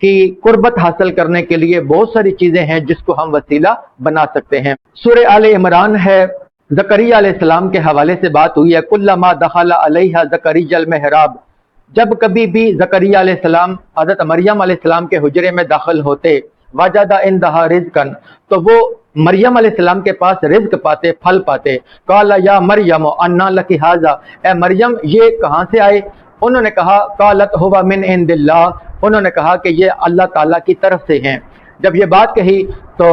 کی قربت حاصل کرنے کے لیے بہت ساری چیزیں ہیں جس کو ہم وسیلہ بنا سکتے ہیں۔ سورہ آل عمران ہے، زکریا علیہ السلام کے حوالے سے بات ہوئی ہے، کلما دخل علیہ زکریا المحراب، جب کبھی بھی زکریا علیہ السلام حضرت مریم علیہ السلام کے حجرے میں داخل ہوتے، وجد عندها رزقا، تو وہ مریم علیہ السلام کے پاس رزق پاتے، پھل پاتے۔ قال یا مریم انا لک ھذا، اے مریم یہ کہاں سے آئے؟ انہوں نے کہا قالت هو من عند اللہ، انہوں نے کہا کہ یہ اللہ تعالیٰ کی طرف سے ہیں۔ جب یہ بات کہی تو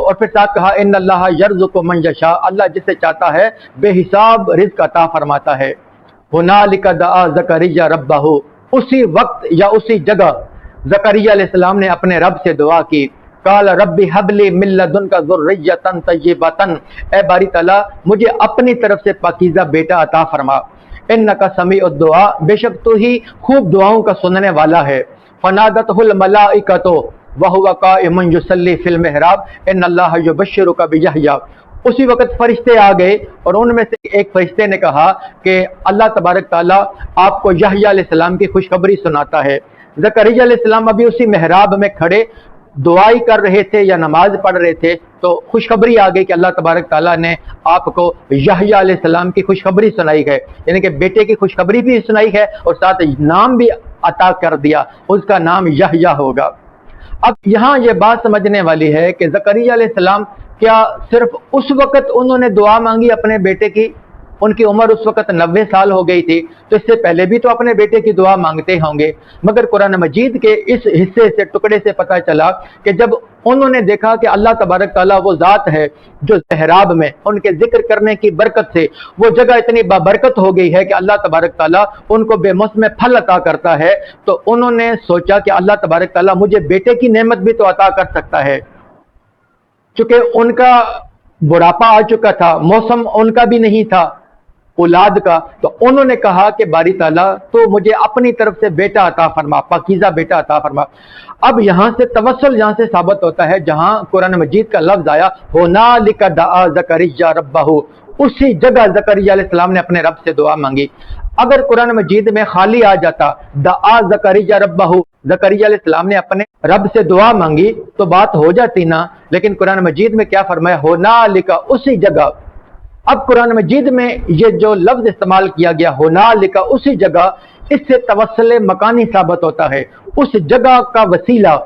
اور پھر ساتھ کہا ان اللہ یرزق من یشاء، اللہ جسے چاہتا ہے بے حساب رزق عطا فرماتا ہے۔ ہنالک دعا زکریا ربہ، اسی وقت یا اسی جگہ زکریا علیہ السلام نے اپنے رب سے دعا کی، قال رب حب لی من لدنک ذریۃ طیبۃ، اے باری تعالیٰ مجھے اپنی طرف سے پاکیزہ بیٹا عطا فرما، انک سمیع الدعاء، بے شک تو ہی خوب دعاؤں کا سننے والا ہے۔ فنادتہ الملائکۃ وہو قائم یصلی فی المحراب ان اللہ یبشرک بیحییٰ، اسی وقت فرشتے آ گئے اور ان میں سے ایک فرشتے نے کہا کہ اللہ تبارک تعالیٰ آپ کو یحییٰ علیہ السلام کی خوشخبری سناتا ہے۔ زکریا علیہ السلام ابھی اسی محراب میں کھڑے دعائی کر رہے تھے یا نماز پڑھ رہے تھے تو خوشخبری آ گئی کہ اللہ تبارک تعالیٰ نے آپ کو یحییٰ علیہ السلام کی خوشخبری سنائی ہے، یعنی کہ بیٹے کی خوشخبری بھی سنائی ہے اور ساتھ نام بھی عطا کر دیا، اس کا نام یحییٰ ہوگا۔ اب یہاں یہ بات سمجھنے والی ہے کہ زکریا علیہ السلام کیا صرف اس وقت انہوں نے دعا مانگی اپنے بیٹے کی؟ ان کی عمر اس وقت 90 سال ہو گئی تھی، تو اس سے پہلے بھی تو اپنے بیٹے کی دعا مانگتے ہوں گے، مگر قرآن مجید کے اس حصے سے ٹکڑے سے پتہ چلا کہ جب انہوں نے دیکھا کہ اللہ تبارک تعالیٰ وہ ذات ہے جو محراب میں ان کے ذکر کرنے کی برکت سے وہ جگہ اتنی بابرکت ہو گئی ہے کہ اللہ تبارک تعالیٰ ان کو بے موسم پھل عطا کرتا ہے، تو انہوں نے سوچا کہ اللہ تبارک تعالیٰ مجھے بیٹے کی نعمت بھی تو عطا کر سکتا ہے، چونکہ ان کا بڑھاپا آ چکا تھا، موسم ان کا بھی نہیں تھا اولاد کا، تو انہوں نے کہا کہ باری تعالیٰ تو مجھے اپنی طرف سے بیٹا عطا فرما، پاکیزہ بیٹا عطا فرما۔ اب یہاں سے توسل یہاں سے ثابت ہوتا ہے جہاں قرآن مجید کا لفظ آیا ہنالک دعا زکریا ربہ، اسی جگہ زکریا علیہ السلام نے اپنے رب سے دعا مانگی۔ اگر قرآن مجید میں خالی آ جاتا دعا زکریا ربہ، زکریا علیہ السلام نے اپنے رب سے دعا مانگی تو بات ہو جاتی نا، لیکن قرآن مجید میں کیا فرمایا ہنالک، اسی جگہ۔ اب قرآن مجید میں یہ جو لفظ استعمال کیا گیا ہنالک، اسی جگہ، اس سے توسل مکانی ثابت ہوتا ہے، اس جگہ کا وسیلہ۔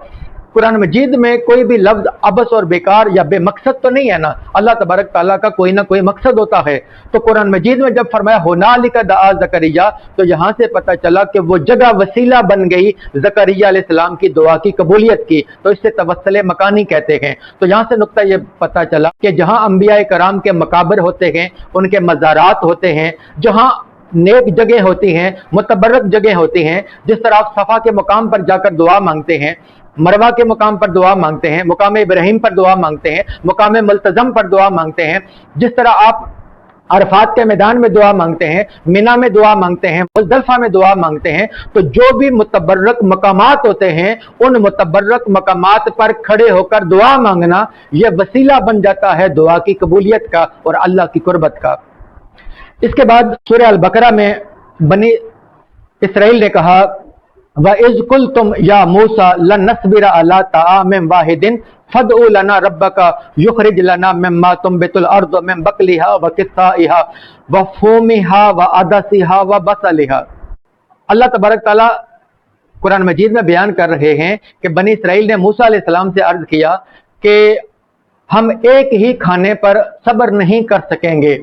قرآن مجید میں کوئی بھی لفظ عبث اور بیکار یا بے مقصد تو نہیں ہے نا، اللہ تبارک تعالیٰ کا کوئی نہ کوئی مقصد ہوتا ہے۔ تو قرآن مجید میں جب فرمایا ہنالک دعا زکریا، تو یہاں سے پتہ چلا کہ وہ جگہ وسیلہ بن گئی زکریا علیہ السلام کی دعا کی قبولیت کی، تو اس سے توسل مکانی کہتے ہیں۔ تو یہاں سے نقطہ یہ پتہ چلا کہ جہاں انبیاء کرام کے مقابر ہوتے ہیں، ان کے مزارات ہوتے ہیں، جہاں نیک جگہ ہوتی ہیں، متبرک جگہ ہوتی ہیں، جس طرح آپ صفا کے مقام پر جا کر دعا مانگتے ہیں، مروہ کے مقام پر دعا مانگتے ہیں، مقام ابراہیم پر دعا مانگتے ہیں، مقام ملتزم پر دعا مانگتے ہیں، جس طرح آپ عرفات کے میدان میں دعا مانگتے ہیں، مینا میں دعا مانگتے ہیں، مزدلفہ میں دعا مانگتے ہیں، تو جو بھی متبرک مقامات ہوتے ہیں ان متبرک مقامات پر کھڑے ہو کر دعا مانگنا یہ وسیلہ بن جاتا ہے دعا کی قبولیت کا اور اللہ کی قربت کا۔ اس کے بعد سورہ البقرہ میں بنی اسرائیل نے کہا وَإِذْ قُلْتُمْ يَا مُوسَىٰ لَن نَّصْبِرَ عَلَىٰ طَعَامٍ وَاحِدٍ فَادْعُ لَنَا رَبَّكَ يُخْرِجْ لَنَا مِمَّا تُنبِتُ الْأَرْضُ مِن بَقْلِهَا وَقِثَّائِهَا وَفُومِهَا وَعَدَسِهَا وَبَصَلِهَا۔ اللہ تبارک تعالیٰ قرآن مجید میں بیان کر رہے ہیں کہ بنی اسرائیل نے موسیٰ علیہ السلام سے عرض کیا کہ ہم ایک ہی کھانے پر صبر نہیں کر سکیں گے،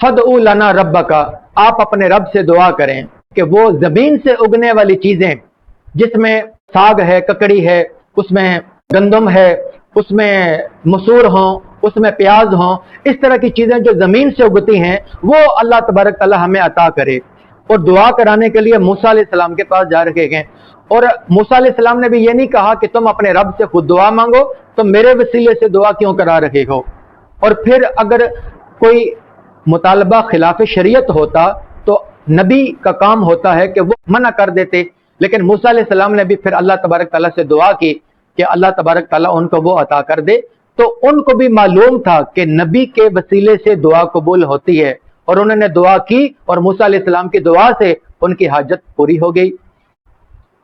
فَادْعُ لَنَا رَبَّكَ، آپ اپنے رب سے دعا کریں کہ وہ زمین سے اگنے والی چیزیں جس میں ساگ ہے، ککڑی ہے، اس میں گندم ہے، اس میں مسور ہوں، اس میں پیاز ہوں، اس طرح کی چیزیں جو زمین سے اگتی ہیں وہ اللہ تبارک تعالیٰ ہمیں عطا کرے۔ اور دعا کرانے کے لیے موسیٰ علیہ السلام کے پاس جا رکھے گئے، اور موسیٰ علیہ السلام نے بھی یہ نہیں کہا کہ تم اپنے رب سے خود دعا مانگو، تم میرے وسیلے سے دعا کیوں کرا رہے ہو۔ اور پھر اگر کوئی مطالبہ خلاف شریعت ہوتا تو نبی کا کام ہوتا ہے کہ وہ منع کر دیتے، لیکن موسیٰ علیہ السلام نے بھی پھر اللہ تبارک تعالیٰ سے دعا کی کہ اللہ تبارک تعالیٰ ان کو وہ عطا کر دے۔ تو ان کو بھی معلوم تھا کہ نبی کے وسیلے سے دعا قبول ہوتی ہے، اور انہوں نے دعا کی اور موسیٰ علیہ السلام کی دعا سے ان کی حاجت پوری ہو گئی۔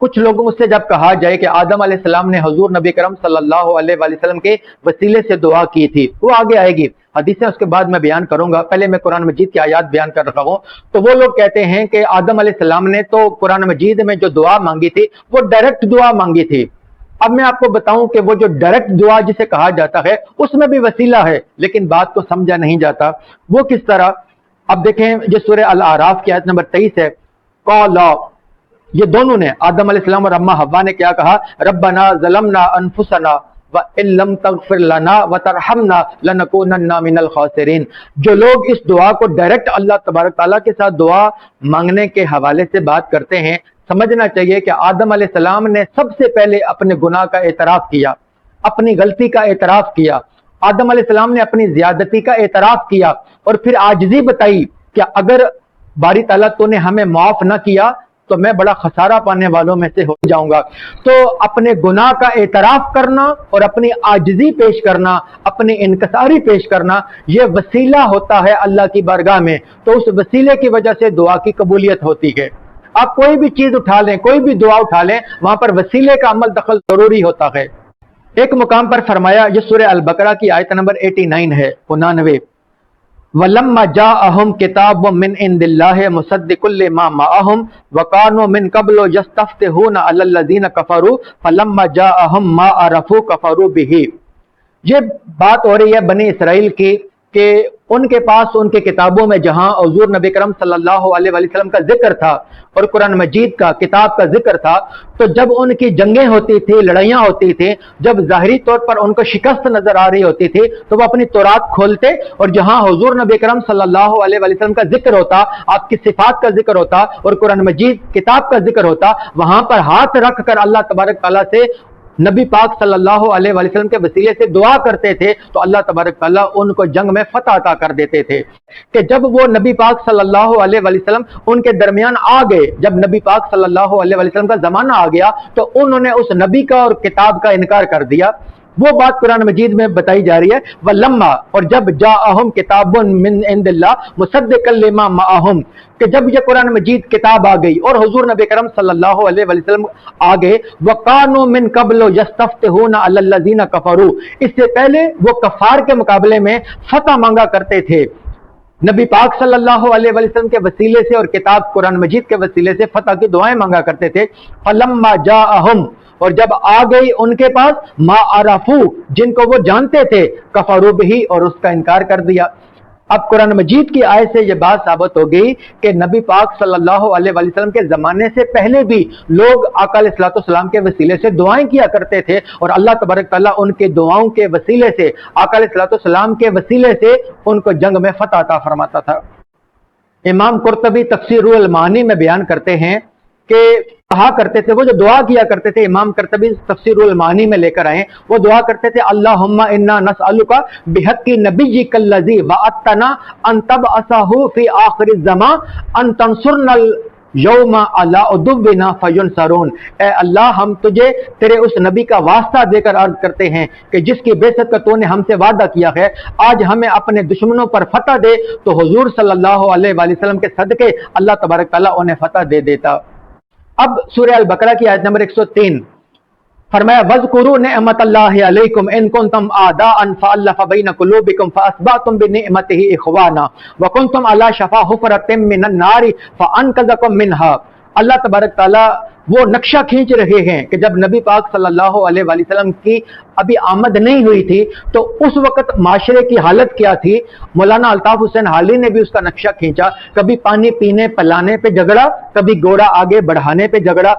کچھ لوگوں سے جب کہا جائے کہ آدم علیہ السلام نے حضور نبی کرم صلی اللہ علیہ وسلم کے وسیلے سے دعا کی تھی، وہ آگے آئے گی حدیثیں، اس کے بعد میں بیان کروں گا، پہلے میں قرآن مجید کی آیات بیان کر رہا ہوں۔ تو وہ لوگ کہتے ہیں کہ آدم علیہ السلام نے تو قرآن مجید میں جو دعا مانگی تھی وہ ڈائریکٹ دعا مانگی تھی۔ اب میں آپ کو بتاؤں کہ وہ جو ڈائریکٹ دعا جسے کہا جاتا ہے اس میں بھی وسیلہ ہے، لیکن بات کو سمجھا نہیں جاتا۔ وہ کس طرح؟ اب دیکھیں جو سورہ الاعراف کی آیت نمبر 23 ہے، قالا، یہ دونوں نے، آدم علیہ السلام اور اما حوا نے کیا کہا؟ ربنا ظلمنا انفسنا وَإِن لَمْ تَغْفِرْ لَنَا وَتَرْحَمْنَا لَنَكُونَنَّ مِنَ الْخَاسِرِينَ۔ جو لوگ اس دعا کو ڈائریکٹ اللہ تبارک تعالیٰ کے ساتھ دعا مانگنے کے حوالے سے بات کرتے ہیں، سمجھنا چاہیے کہ آدم علیہ السلام نے سب سے پہلے اپنے گناہ کا اعتراف کیا، اپنی غلطی کا اعتراف کیا۔ آدم علیہ السلام نے اپنی زیادتی کا اعتراف کیا اور پھر عاجزی بتائی کہ اگر باری تعالیٰ تو نے ہمیں معاف نہ کیا تو میں بڑا خسارہ پانے والوں میں سے ہو جاؤں گا۔ تو اپنے گناہ کا اعتراف کرنا اور اپنی عاجزی پیش کرنا، اپنی انکساری پیش کرنا، یہ وسیلہ ہوتا ہے اللہ کی بارگاہ میں، تو اس وسیلے کی وجہ سے دعا کی قبولیت ہوتی ہے۔ آپ کوئی بھی چیز اٹھا لیں، کوئی بھی دعا اٹھا لیں، وہاں پر وسیلے کا عمل دخل ضروری ہوتا ہے۔ ایک مقام پر فرمایا، یہ سورہ البقرہ کی آیت نمبر 89 ہے، 99، وَلَمَّا جَاءَهُمْ كِتَابٌ مِّنْ عِندِ اللَّهِ مُصَدِّقٌ لِّمَا مَعَهُمْ وَكَانُوا مِن قَبْلُ يَسْتَفْتِحُونَ عَلَى الَّذِينَ كَفَرُوا فَلَمَّا جَاءَهُم مَّا عَرَفُوا كَفَرُوا بِهِ۔ یہ بات ہو رہی ہے بنی اسرائیل کی کہ ان کے پاس ان کے کتابوں میں جہاں حضور نبی کرم صلی اللہ علیہ وسلم کا ذکر تھا اور قرآن مجید کا کتاب کا ذکر تھا، تو جب ان کی جنگیں ہوتی تھی، لڑائیاں ہوتی تھی، جب ظاہری طور پر ان کو شکست نظر آ رہی ہوتی تھی تو وہ اپنی تورات کھولتے اور جہاں حضور نبی کرم صلی اللہ علیہ وسلم کا ذکر ہوتا، آپ کی صفات کا ذکر ہوتا اور قرآن مجید کتاب کا ذکر ہوتا، وہاں پر ہاتھ رکھ کر اللہ تبارک تعالیٰ سے نبی پاک صلی اللہ علیہ وسلم کے وسیلے سے دعا کرتے تھے تو اللہ تبارک تعالیٰ ان کو جنگ میں فتح عطا کر دیتے تھے۔ کہ جب وہ نبی پاک صلی اللہ علیہ وسلم ان کے درمیان آ گئے، جب نبی پاک صلی اللہ علیہ وسلم کا زمانہ آ گیا تو انہوں نے اس نبی کا اور کتاب کا انکار کر دیا۔ وہ بات قرآن مجید میں بتائی جا رہی ہے، وَلَمَّا، اور جب جَاءَهُمْ كِتَابٌ مِّنْ عِندِ اللَّهِ مُصَدِّقًا لِّمَا مَعَهُمْ، کہ جب یہ قرآن مجید کتاب آ گئی اور حضور نبی کرم صلی اللہ علیہ وسلم آ گئے، وَقَانُوا مِن قَبْلُ يَسْتَفْتِحُونَ عَلَى الَّذِينَ كَفَرُوا، اس سے پہلے وہ کفار کے مقابلے میں فتح مانگا کرتے تھے، نبی پاک صلی اللہ علیہ وسلم کے وسیلے سے اور کتاب قرآن مجید کے وسیلے سے فتح کی دعائیں مانگا کرتے تھے۔ فَلَمَّا جَاءَهُمْ، اور جب آ گئی ان کے پاس ما عرفو، جن کو وہ جانتے تھے، کفروا بہ، اور اس کا انکار کر دیا۔ اب قرآن مجید کی آیت سے یہ بات ثابت ہو گئی کہ نبی پاک صلی اللہ علیہ وسلم کے زمانے سے پہلے بھی لوگ آقا علیہ الصلوۃ والسلام کے وسیلے سے دعائیں کیا کرتے تھے اور اللہ تبارک تعالیٰ ان کے دعاؤں کے وسیلے سے، آقا علیہ الصلوۃ والسلام کے وسیلے سے ان کو جنگ میں فتح عطا فرماتا تھا۔ امام قرطبی تفسیر روح المعانی میں بیان کرتے ہیں کہ کہا کرتے تھے، وہ جو دعا کیا کرتے تھے، امام قرطبی تفسیر المعانی میں لے کر آئے، وہ دعا کرتے تھے، اللہم انا نسألک بحق نبیک الذی وعدتنا ان تبعثہ فی آخر الزمان ان تنصرنا یوم علی عدونا فینصرون۔ اے اللہ، ہم تجھے تیرے اس نبی کا واسطہ دے کر عرض کرتے ہیں کہ جس کی بعثت کا تو نے ہم سے وعدہ کیا ہے، آج ہمیں اپنے دشمنوں پر فتح دے، تو حضور صلی اللہ علیہ وسلم کے صدقے اللہ تبارک تعالیٰ انہیں فتح دے دیتا۔ اب سورہ البقرہ کی آیت نمبر 103 فرمایا، وَاذْكُرُوا نِعْمَتَ اللَّهِ عَلَيْكُمْ إِن كُنتُمْ أَعْدَاءً فَأَلَّفَ بَيْنَ قُلُوبِكُمْ فَأَصْبَحْتُمْ بِنِعْمَتِهِ إِخْوَانًا وَكُنتُمْ عَلَى شَفَا حُفْرَةٍ مِّنَ النَّارِ فَأَنقَذَكُم مِّنْهَا۔ اللہ تبارک تعالیٰ وہ نقشہ کھینچ رہے ہیں کہ جب نبی پاک صلی اللہ علیہ وسلم کی ابھی آمد نہیں ہوئی تھی تو اس وقت معاشرے کی حالت کیا تھی۔ مولانا الطاف حسین حالی نے بھی اس کا نقشہ کھینچا، کبھی پانی پینے پلانے پہ جھگڑا، کبھی گھوڑا آگے بڑھانے پہ جھگڑا،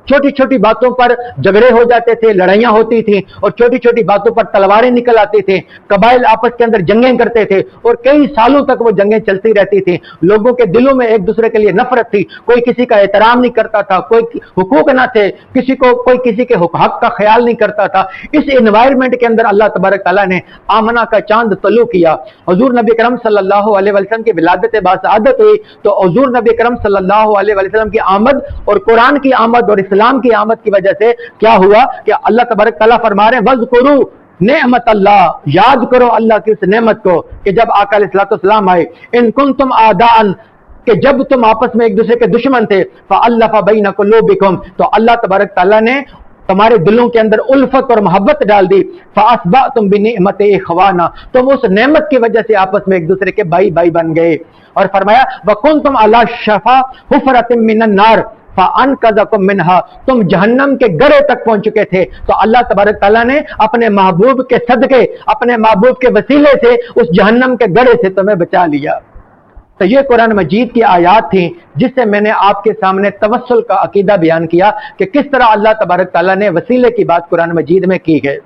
چھوٹی چھوٹی باتوں پر جھگڑے ہو جاتے تھے، لڑائیاں ہوتی تھیں اور چھوٹی چھوٹی باتوں پر تلواریں نکل آتی تھیں، قبائل آپس کے اندر جنگیں کرتے تھے اور کئی سالوں تک وہ جنگیں چلتی رہتی تھیں۔ لوگوں کے دلوں میں ایک دوسرے کے لیے نفرت تھی، کوئی کسی کا احترام نہیں کرتا تھا، کوئی حقوق نہ تھے، کوئی کسی کے حق کا خیال نہیں کرتا تھا۔ اس انوائرمنٹ کے اندر اللہ تبارک تعالیٰ نے آمنہ کا چاند طلوع کیا، حضور نبی کرم صلی اللہ علیہ وسلم کی ولادت باسعادت ہوئی، تو حضور نبی کرم صلی اللہ علیہ وسلم کی آمد اور قرآن کی آمد اور اسلام کی آمد کی وجہ سے کیا ہوا کہ اللہ تبارک تعالیٰ فرما رہے ہیں، وَاذْكُرُوا نعمت اللہ، یاد کرو اللہ کی اس نعمت کو کہ جب آقا علیہ الصلوۃ والسلام آئے، ان کنتم اعداء، کہ جب تم آپس میں ایک دوسرے کے دشمن تھے فَأَلَّفَ بَيْنَ قُلُوبِكُمْ تو اللہ تبارک تعالیٰ نے تمہارے دلوں کے اندر الفت اور محبت ڈال دی فَأَصْبَحْتُمْ بِنِعْمَتِهِ إِخْوَانًا تم اس نعمت کی وجہ سے آپس میں ایک دوسرے کے بھائی بن گئے. اور فرمایا وَكُنْتُمْ عَلَى شَفَا حُفْرَةٍ مِّنَ النَّارِ فَأَنْقَذَكُم مِّنْهَا تم جہنم کے گڑھے تک پہنچ چکے تھے تو اللہ تبارک تعالیٰ نے اپنے محبوب کے صدقے اپنے محبوب کے وسیلے سے اس جہنم کے گڑھے سے تمہیں بچا لیا. تو یہ قرآن مجید کی آیات تھیں جس سے میں نے آپ کے سامنے توسل کا عقیدہ بیان کیا کہ کس طرح اللہ تبارک تعالیٰ نے وسیلے کی بات قرآن مجید میں کی ہے.